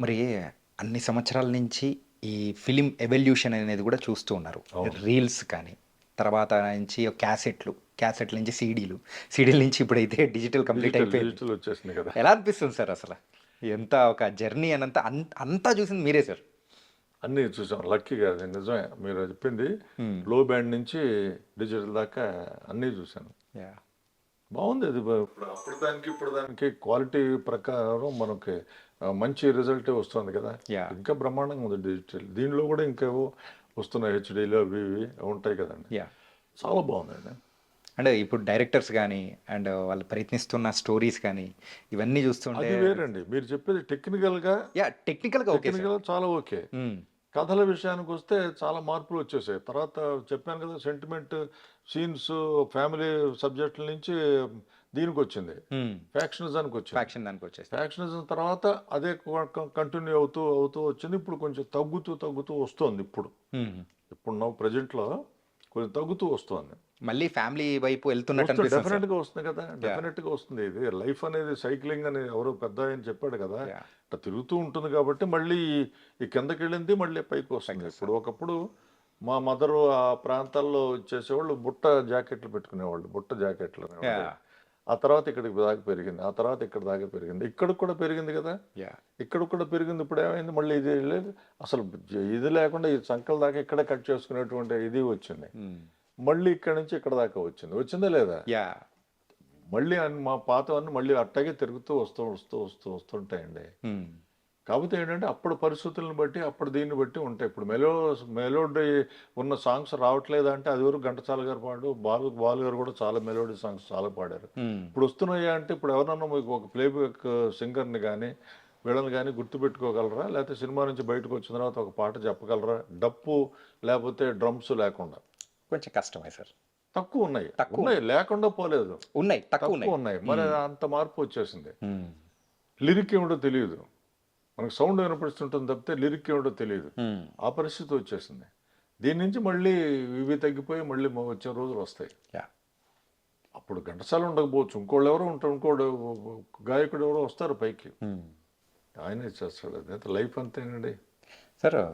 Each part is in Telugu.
మరి అన్ని సంవత్సరాల నుంచి ఈ ఫిలిం ఎవల్యూషన్ అనేది కూడా చూస్తూ ఉన్నారు. అవును. రీల్స్ కానీ, తర్వాత నుంచి క్యాసెట్లు, క్యాసెట్ల నుంచి సీడీలు, సీడీల నుంచి ఇప్పుడైతే డిజిటల్ కంప్లీట్ అయిపోయింది. డిజిటల్ వచ్చేసింది కదా! ఎలా అనిపిస్తుంది సార్ అసల? ఎంత ఒక జర్నీ అనంతా అంతా చూసింది మీరే సార్. అన్నీ చూసాం. లక్కీగా అది నిజమే. మీరు చెప్పింది హ్మ్. లో బ్యాండ్ నుంచి డిజిటల్ దాకా అన్నీ చూశాను. యాహ్! బావుంది అది. ఇప్పుడు అప్పుడు దానికి, ఇప్పుడు దానికి క్వాలిటీ ప్రకారం మనకి మంచి రిజల్టే వస్తుంది కదా! యాహ్! ఇంకా బ్రహ్మాండంగా ఉంది డిజిటల్. దీనిలో కూడా ఇంకేవో వస్తున్నాయి హెచ్‌డీలు అవి ఇవి ఉంటాయి కదండీ! యాహ్! చాలా బావుందండి. అంటే ఇప్పుడు డైరెక్టర్స్ గానీ, అండ్ వాళ్ళు ప్రయత్నిస్తున్న స్టోరీస్ కానీ, ఇవన్నీ చూస్తుంటే అది వేరండి. మీరు చెప్పేది టెక్నికల్‌గా యాహ్! టెక్నికల్‌గా ఓకే సార్. చాలా ఓకే. హ్మ్. కథల విషయానికొస్తే చాలా మార్పులు వచ్చేసాయి. తర్వాత చెప్పాను కదా! సెంటిమెంట్ సీన్స్ ఫ్యామిలీ సబ్జెక్టుల నుంచి దీనికొచ్చింది. హ్మ్. ఫ్యాక్షనిజానికొచ్చింది. ఫ్యాక్షన్ దానికొచ్చేసింది. ఫ్యాక్షనిజం తర్వాత అదే కంటిన్యూ అవుతూ వచ్చింది. ఇప్పుడు కొంచెం తగ్గుతూ వస్తోంది ఇప్పుడు. హ్మ్. ఇప్పుడు నౌ ప్రెజెంట్‌లో కొంచెం తగ్గుతూ వస్తోంది. మళ్ళీ ఫ్యామిలీ వైపు ఎళ్తున్నట్టు అనిపిస్తుంది సార్. డెఫినెట్‌గా వస్తుంది కదా! యాహ్! డెఫినెట్‌గా వస్తుంది. ఇది లైఫ్ అనేది సైక్లింగ్ అని ఎవరో పెద్దాయన చెప్పాడు కదా! యాహ్! ఇట్లా తిరుగుతూ ఉంటుంది కాబట్టి మళ్ళీ ఈ కిందకెళ్ళింది మళ్ళీ పైకొస్తుంది. ఇప్పుడు పైకొస్తది. ఒకప్పుడు మా మదరు ఆ ప్రాంతాల్లో చేసేవాళ్ళు బుట్ట జాకెట్లు పెట్టుకునేవాళ్ళు. బుట్ట జాకెట్లు అనేవాళ్ళు. యాహ్! ఆ తర్వాత ఇక్కడికి దాకా పెరిగింది. ఆ తర్వాత ఇక్కడి దాకా పెరిగింది. ఇక్కడికి కూడా పెరిగింది కదా! యాహ్! ఇక్కడికి కూడా పెరిగింది. ఇప్పుడేమైంది మళ్ళీ ఇది లేదు. అసలు ఇది లేకుండా ఈ సంకల దాకా ఇక్కడే కట్ చేసుకునేటువంటి ఇది వచ్చింది. హ్మ్. మళ్ళీ ఇక్కడి నుంచి ఇక్కడ దాకా వచ్చింది. వచ్చిందా లేదా? యాహ్! మళ్ళీ మా పాతవన్నీ మళ్ళీ అట్టాగే తిరుగుతూ వస్తుంటాయండి. హ్మ్. కాకపోతే ఏంటంటే అప్పుడు పరిస్థితులను బట్టి, అప్పుడు దీన్ని బట్టి ఉంటాయి. ఇప్పుడు మెలోడీ ఉన్న సాంగ్స్ రావట్లేదంటే అది వరకు ఘంటసాల గారు బాలు గారు కూడా చాలా మెలోడీ సాంగ్స్ చాలా పాడారు. హ్మ్. ఇప్పుడు వస్తున్నాయా అంటే ఇప్పుడు ఎవరన్నా మీకు ఒక ప్లేబ్యాక్ సింగర్‌ని గాని, వీళ్ళని గాని గుర్తుపెట్టుకోగలరా? లేకపోతే సినిమా నుంచి బయటకు వచ్చిన తర్వాత ఒక పాట చెప్పగలరా? డప్పు లేకపోతే డ్రమ్స్ లేకుండా. కొంచెం కష్టమే సార్. తక్కువున్నాయి. తక్కువున్నాయి. ఉన్నాయి. లేకుండా పోలేదు. ఉన్నాయి. తక్కువున్నాయి. తక్కువున్నాయి. మరి హ్మ్. అంత మార్పు వచ్చేసింది. హ్మ్. లిరిక్ ఏమిటో తెలీదు. మనకు సౌండ్ వినపడుతుంటుంది తప్పితే లిరిక్ ఏమిటో తెలీదు. హ్మ్. ఆ పరిస్థితి వచ్చేసింది. దీని నుంచి మళ్ళీ ఇవి తగ్గిపోయి మళ్ళీ వచ్చే రోజులొస్తాయి. యాహ్! అప్పుడు ఘంటసాల ఉండకపోవచ్చు. ఇంకోళ్ళెవరో ఉంటారు. ఇంకోడు గాయకుడు ఎవరో వస్తారు పైకి. హ్మ్. ఆయనే చేస్తాడు. అదైతే లైఫ్ అంతేనండి. సార్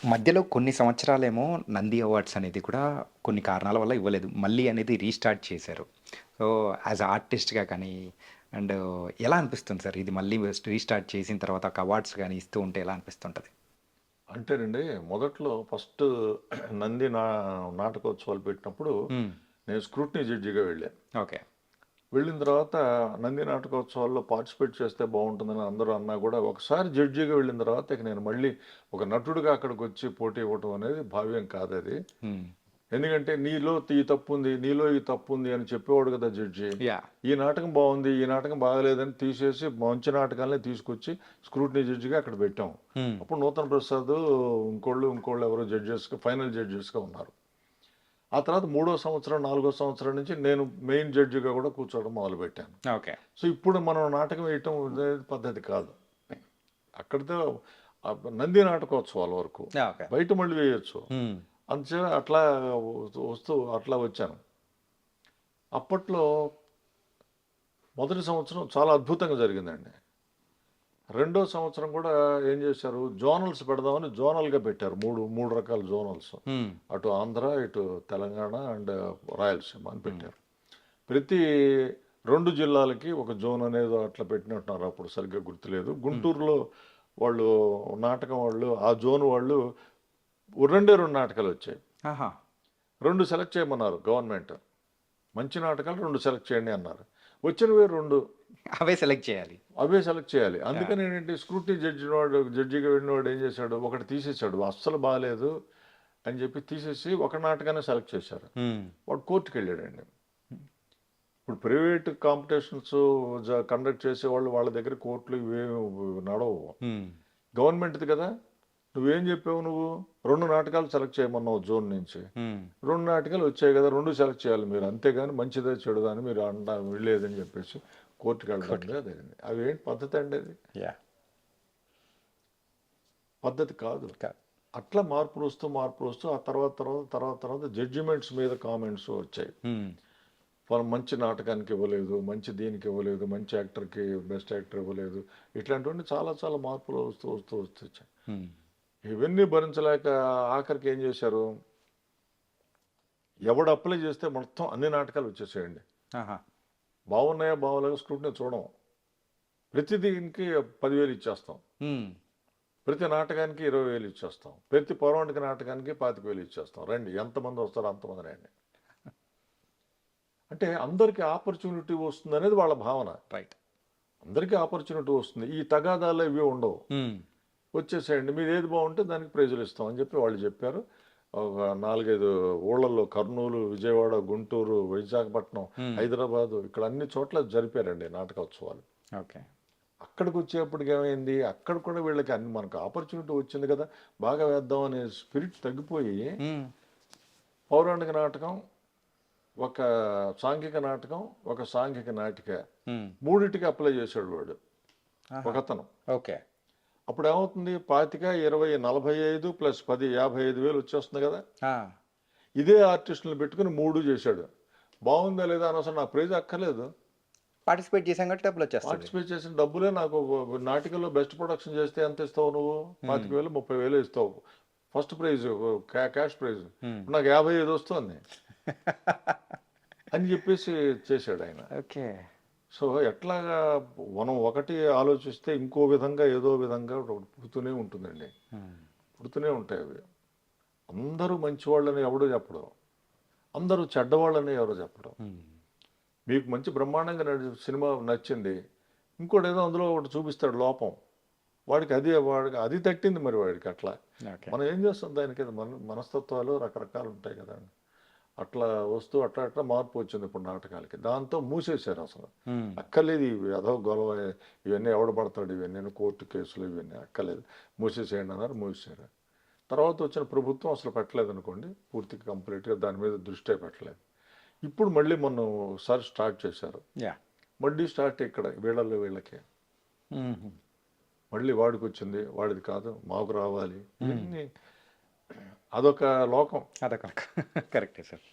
మధ్యలో కొన్ని సంవత్సరాలేమో నంది అవార్డ్స్ అనేది కూడా కొన్ని కారణాల వల్ల ఇవ్వలేదు. మళ్ళీ అనేది రీస్టార్ట్ చేశారు. సో, యాస్ ఎ ఆర్టిస్ట్‌గా కానీ అండ్ ఎలా అనిపిస్తుంది సార్? ఇది మళ్ళీ రీస్టార్ట్ చేసిన తర్వాత ఒక అవార్డ్స్ గాని ఇస్తూ ఉంటే ఎలా అనిపిస్తుంటది? అంటేనండి మొదట్లో ఫస్ట్ నంది నాటకోత్సవాలు పెట్టినప్పుడు హ్మ్. నేను స్క్రూటినీ జడ్జిగా వెళ్ళాను. ఓకే. వెళ్ళిన తర్వాత నంది నాటకోత్సవాల్లో పార్టిసిపేట్ చేస్తే బాగుంటుందని అందరూ అన్నా కూడా ఒకసారి జడ్జిగా వెళ్ళిన తర్వాత ఇక నేను మళ్ళీ ఒక నటుడిగా అక్కడికి వచ్చి పోటీ ఇవ్వటం అనేది భావ్యం కాదది. హ్మ్. ఎందుకంటే నీలో ఈ తప్పు ఉంది, నీలో ఈ తప్పు ఉంది అని చెప్పేవాడు కదా జడ్జి. యాహ్! ఈ నాటకం బాగుంది, ఈ నాటకం బాగలేదని తీసేసి మంచి నాటకాలనే తీసుకొచ్చి స్క్రూటినీ జడ్జిగా అక్కడ పెట్టాం. హ్మ్. అప్పుడు నూతన్ ప్రసాద్ ఇంకోళ్ళు ఎవరో జడ్జెస్గా ఫైనల్ జడ్జెస్గా ఉన్నారు. ఆ తర్వాత మూడో సంవత్సరం, నాలుగో సంవత్సరం నుంచి నేను మెయిన్ జడ్జిగా కూడా కూర్చోవడం మొదలుపెట్టాను. ఓకే. సో ఇప్పుడు మనం నాటకం వేయటం అనేది పద్ధతి కాదు. అక్కడితో నంది నాటకోత్సవాల వరకు. ఓకే. బయట మళ్ళీ వేయొచ్చు. హ్మ్. అందుచేత అట్లా వస్తూ అట్లా వచ్చాను. అప్పట్లో మొదటి సంవత్సరం చాలా అద్భుతంగా జరిగిందండి. రెండో సంవత్సరం కూడా ఏం చేశారు, జోనల్స్ పెడదామని జోనల్‌గా పెట్టారు. 3 రకాల జోనల్స్. హ్మ్. అటు ఆంధ్ర, ఇటు తెలంగాణ అండ్ రాయలసీమ అని హ్మ్. పెట్టారు. ప్రతి 2 జిల్లాలకి ఒక జోన్ అనేదో అట్లా పెట్టినట్టున్నారు. అప్పుడు సరిగ్గా గుర్తులేదు. హ్మ్. గుంటూరులో వాళ్ళు నాటకం వాళ్ళు ఆ జోన్ వాళ్ళు రెండే 2 నాటకాలొచ్చాయి. ఆహా! 2 సెలెక్ట్ చేయమన్నారు గవర్నమెంట్. మంచి నాటకాలు 2 సెలెక్ట్ చేయండి అన్నారు. వచ్చినవే 2 అవే సెలెక్ట్ చేయాలి. అవే సెలెక్ట్ చేయాలి. యాహ్! అందుకని ఏంటంటే స్క్రూటినీ జడ్జిగా వెళ్ళినవాడు ఏం చేశాడు, ఒకటి తీసేసాడు. అస్సలు బాలేదు అని చెప్పి తీసేసి ఒక నాటకాన్ని సెలెక్ట్ చేశారు. హ్మ్. వాడు కోర్టుకెళ్ళాడండి. ఇప్పుడు ప్రైవేట్ కాంపిటీషన్స్ కండక్ట్ చేసేవాళ్ళు వాళ్ళ దగ్గర కోర్టులు ఇవేమి నడవవు. హ్మ్. గవర్నమెంట్‌ది కదా! నువ్వేం చెప్పావు నువ్వు? 2 నాటకాలు సెలెక్ట్ చేయమన్నావు జోన్ నుంచి. హ్మ్. 2 నాటకాలు వచ్చాయి కదా! 2 సెలెక్ట్ చేయాలి మీరు. అంతేగాని మంచిదా చెడుదా అని మీరు వీల్లేదని చెప్పేసి కోర్టుకెళ్ళడం కోట్‌కి. మీద జరిగింది. అవేంటి పద్ధతి అండి అది? యాహ్! పద్ధతి కాదు. క అట్లా మార్పులు వస్తూ ఆ తర్వాత జడ్జిమెంట్స్ మీద కామెంట్స్ వచ్చాయి. హ్మ్. మంచి నాటకానికి ఇవ్వలేదు, మంచి దీనికి ఇవ్వలేదు, మంచి యాక్టర్కి బెస్ట్ యాక్టర్ ఇవ్వలేదు. ఇట్లాంటివన్నీ చాలా చాలా మార్పులు వస్తూ వచ్చాయి. హ్మ్. ఇవన్నీ భరించలేక ఆఖరికి ఏం చేశారు, ఎవడు అప్లై చేస్తే మొత్తం అన్ని నాటకాలు వచ్చేసేయండి. ఆహా! బాగున్నాయా బాగోలేదో స్క్రూటినీ చూడం. ప్రతి దీనికి 10,000 ఇచ్చేస్తాం. హ్మ్. ప్రతి నాటకానికి 20,000 ఇచ్చేస్తాం. ప్రతి పౌరాణిక నాటకానికి 25,000 ఇచ్చేస్తాం. రండి ఎంతమంది వస్తారో అంతమంది రండి. అంటే అందరికీ ఆపర్చునిటీ వస్తుంది అనేది వాళ్ళ భావన. రైట్. అందరికీ ఆపర్చునిటీ వస్తుంది. ఈ తగాదాలు ఇవి ఉండవు. హ్మ్. వచ్చేసేయండి మీరు ఏది బాగుంటే దానికి ప్రైజులు ఇస్తాం అని చెప్పి వాళ్ళు చెప్పారు. ఒక 4, 5 ఊళ్ళల్లో కర్నూలు, విజయవాడ, గుంటూరు, విశాఖపట్నం, హ్మ్. హైదరాబాదు ఇక్కడ అన్ని చోట్ల జరిపారండి నాటకోత్సవాలు. ఓకే. అక్కడికి వచ్చేప్పటికి ఏమైంది, అక్కడ కూడా వీళ్ళకి అన్ని మనకు ఆపర్చునిటీ వచ్చింది కదా, బాగా వేద్దాం అనే స్పిరిట్ తగ్గిపోయి హ్మ్. పౌరాణిక నాటకం, ఒక సాంఘిక నాటకం, ఒక సాంఘిక నాటిక హ్మ్. మూడింటికి అప్లై చేశాడు వాడు ఆహా! ఒకతను. ఓకే. అప్పుడు ఏమవుతుంది 25, 20, 45 ప్లస్ 10, 55,000 వచ్చేస్తుంది కదా. ఆ! ఇదే ఆర్టిస్టులను పెట్టుకుని 3 చేశాడు. బాగుందా లేదా అనవసరం, నాకు ప్రైజ్ అక్కర్లేదు. పార్టిసిపేట్ చేసాం కాబట్టి డబ్బులొచ్చేస్తది. పార్టిసిపేట్ చేసిన డబ్బులే నాకు నాటికల్లో బెస్ట్ ప్రొడక్షన్ చేస్తే ఎంత ఇస్తావు నువ్వు? 25,000, 30,000 ఇస్తావు. First prize cash prize. హ్మ్. నాకు 55 వస్తుంది అని చెప్పేసి చేశాడు ఆయన. ఓకే. సో ఎట్లాగా మనం ఒకటి ఆలోచిస్తే ఇంకో విధంగా ఏదో విధంగా ఒకటి పుడుతూనే ఉంటుందండి. హ్మ్. పుడుతూనే ఉంటాయి అవి. అందరూ మంచివాళ్ళని ఎవడో చెప్పడు, అందరూ చెడ్డవాళ్ళని ఎవరో చెప్పడం. హ్మ్. మీకు మంచి బ్రహ్మాండంగా సినిమా నచ్చింది, ఇంకోటి ఏదో అందులో ఒకటి చూపిస్తాడు లోపం, వాడికి అది తట్టింది మరి వాడికి అట్లా. ఓకే. మనం ఏం చేస్తాం దానికి, మనస్తత్వాలు రకరకాలు ఉంటాయి కదండి. అట్లా వస్తూ అట్లా మార్పు వచ్చింది ఇప్పుడు నాటకాలకి. దాంతో మూసేశారు అసలు. హ్మ్. అక్కర్లేదు ఇవి అదో గొడవ, ఇవన్నీ ఎవడు పడతాడు, ఇవన్నీ కోర్టు కేసులు, ఇవన్నీ అక్కర్లేదు, మూసేసేయండి అన్నారు, మూసేశారు. తర్వాత వచ్చిన ప్రభుత్వం అసలు పెట్టలేదు అనుకోండి, పూర్తిగా కంప్లీట్గా దాని మీద దృష్టే పెట్టలేదు. ఇప్పుడు మళ్ళీ మొన్న ఒకసారి స్టార్ట్ చేశారు. యాహ్! మళ్ళీ స్టార్ట్ ఇక్కడ వీళ్ళకి హుహు. మళ్ళీ వాడికి వచ్చింది, వాడిది కాదు మాకు రావాలి, ఇవన్నీ అదొక లోకం. అదొక కరెక్టే సార్.